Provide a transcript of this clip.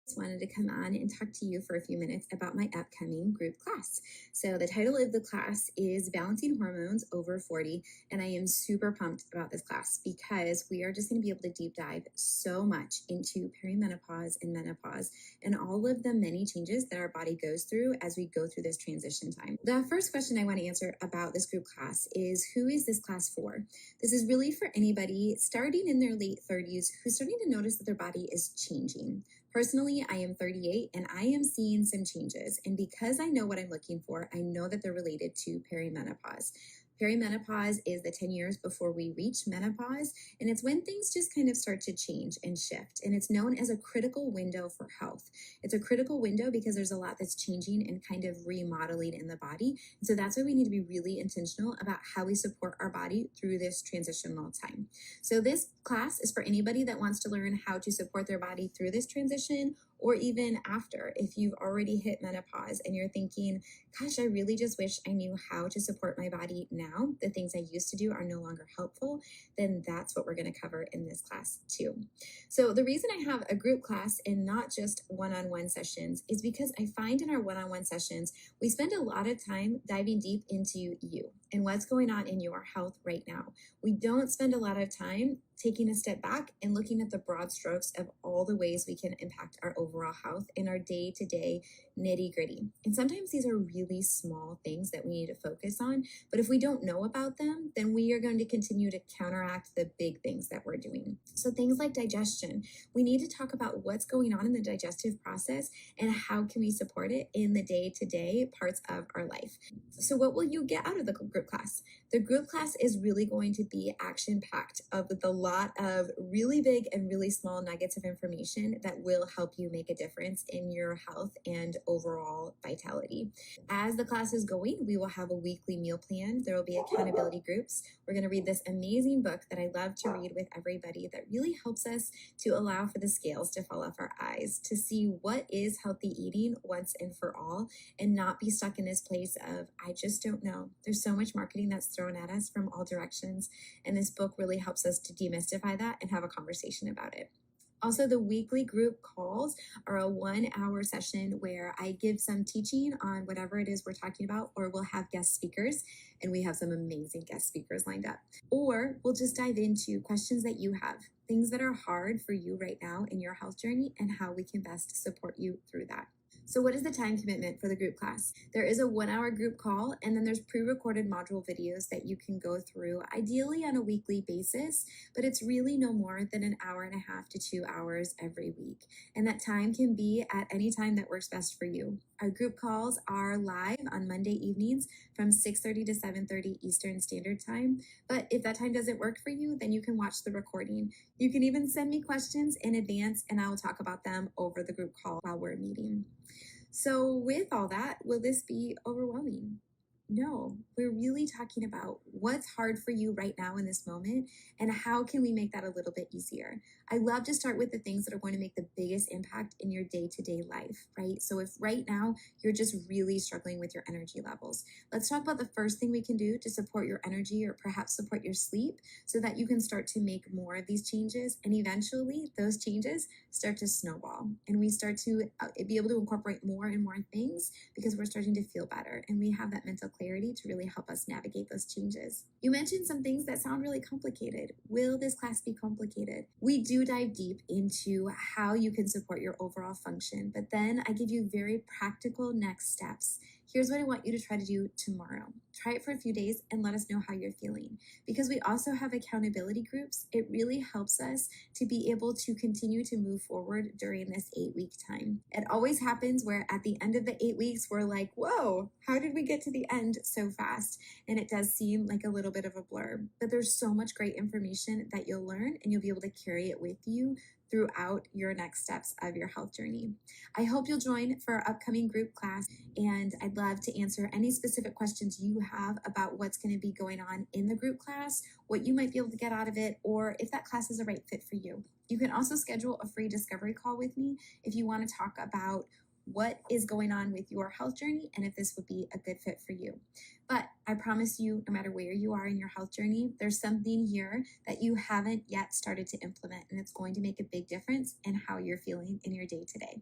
Just wanted to come on and talk to you for a few minutes about my upcoming group class. So the title of the class is Balancing Hormones Over 40, and I am super pumped about this class because we are just going to be able to deep dive so much into perimenopause and menopause and all of the many changes that our body goes through as we go through this transition time. The first question I want to answer about this group class is, who is this class for? This is really for anybody starting in their late 30s who's starting to notice that their body is changing. Personally, I am 38 and I am seeing some changes. And because I know what I'm looking for, I know that they're related to perimenopause. Perimenopause is the 10 years before we reach menopause, and it's when things just kind of start to change and shift. And it's known as a critical window for health. It's a critical window because there's a lot that's changing and kind of remodeling in the body. And so that's why we need to be really intentional about how we support our body through this transitional time. So this class is for anybody that wants to learn how to support their body through this transition, or even after. If you've already hit menopause and you're thinking, gosh, I really just wish I knew how to support my body now, the things I used to do are no longer helpful, then that's what we're going to cover in this class too. So the reason I have a group class and not just one-on-one sessions is because I find in our one-on-one sessions, we spend a lot of time diving deep into you and what's going on in your health right now. We don't spend a lot of time taking a step back and looking at the broad strokes of all the ways we can impact our overall health in our day-to-day nitty-gritty. And sometimes these are really small things that we need to focus on, but if we don't know about them, then we are going to continue to counteract the big things that we're doing. So things like digestion, we need to talk about what's going on in the digestive process and how can we support it in the day-to-day parts of our life. So what will you get out of the group class? The group class is really going to be action-packed with a lot of really big and really small nuggets of information that will help you make a difference in your health and overall vitality. As the class is going, we will have a weekly meal plan. There will be accountability groups. We're going to read this amazing book that I love to read with everybody that really helps us to allow for the scales to fall off our eyes, to see what is healthy eating once and for all, and not be stuck in this place of, I just don't know. There's so much marketing that's thrown at us from all directions, and this book really helps us to demystify that and have a conversation about it. Also, the weekly group calls are a 1-hour session where I give some teaching on whatever it is we're talking about, or we'll have guest speakers, and we have some amazing guest speakers lined up. Or we'll just dive into questions that you have, things that are hard for you right now in your health journey, and how we can best support you through that. So what is the time commitment for the group class? There is a 1-hour group call, and then there's pre-recorded module videos that you can go through, ideally on a weekly basis, but it's really no more than an hour and a half to 2 hours every week. And that time can be at any time that works best for you. Our group calls are live on Monday evenings from 6:30 to 7:30 Eastern Standard Time. But if that time doesn't work for you, then you can watch the recording. You can even send me questions in advance, and I will talk about them over the group call while we're meeting. So with all that, will this be overwhelming? No, we're really talking about what's hard for you right now in this moment and how can we make that a little bit easier. I love to start with the things that are going to make the biggest impact in your day-to-day life, right? So if right now you're just really struggling with your energy levels, let's talk about the first thing we can do to support your energy or perhaps support your sleep so that you can start to make more of these changes, and eventually those changes start to snowball and we start to be able to incorporate more and more things because we're starting to feel better and we have that mental clarity to really help us navigate those changes. You mentioned some things that sound really complicated. Will this class be complicated? We do dive deep into how you can support your overall function, but then I give you very practical next steps. Here's what I want you to try to do tomorrow. Try it for a few days and let us know how you're feeling. Because we also have accountability groups, it really helps us to be able to continue to move forward during this 8-week time. It always happens where at the end of the 8 weeks, we're like, whoa, how did we get to the end so fast? And it does seem like a little bit of a blur, but there's so much great information that you'll learn and you'll be able to carry it with you throughout your next steps of your health journey. I hope you'll join for our upcoming group class, and I'd love to answer any specific questions you have about what's going to be going on in the group class, what you might be able to get out of it, or if that class is a right fit for you. You can also schedule a free discovery call with me if you want to talk about what is going on with your health journey and if this would be a good fit for you. But I promise you, no matter where you are in your health journey, there's something here that you haven't yet started to implement, and it's going to make a big difference in how you're feeling in your day-to-day.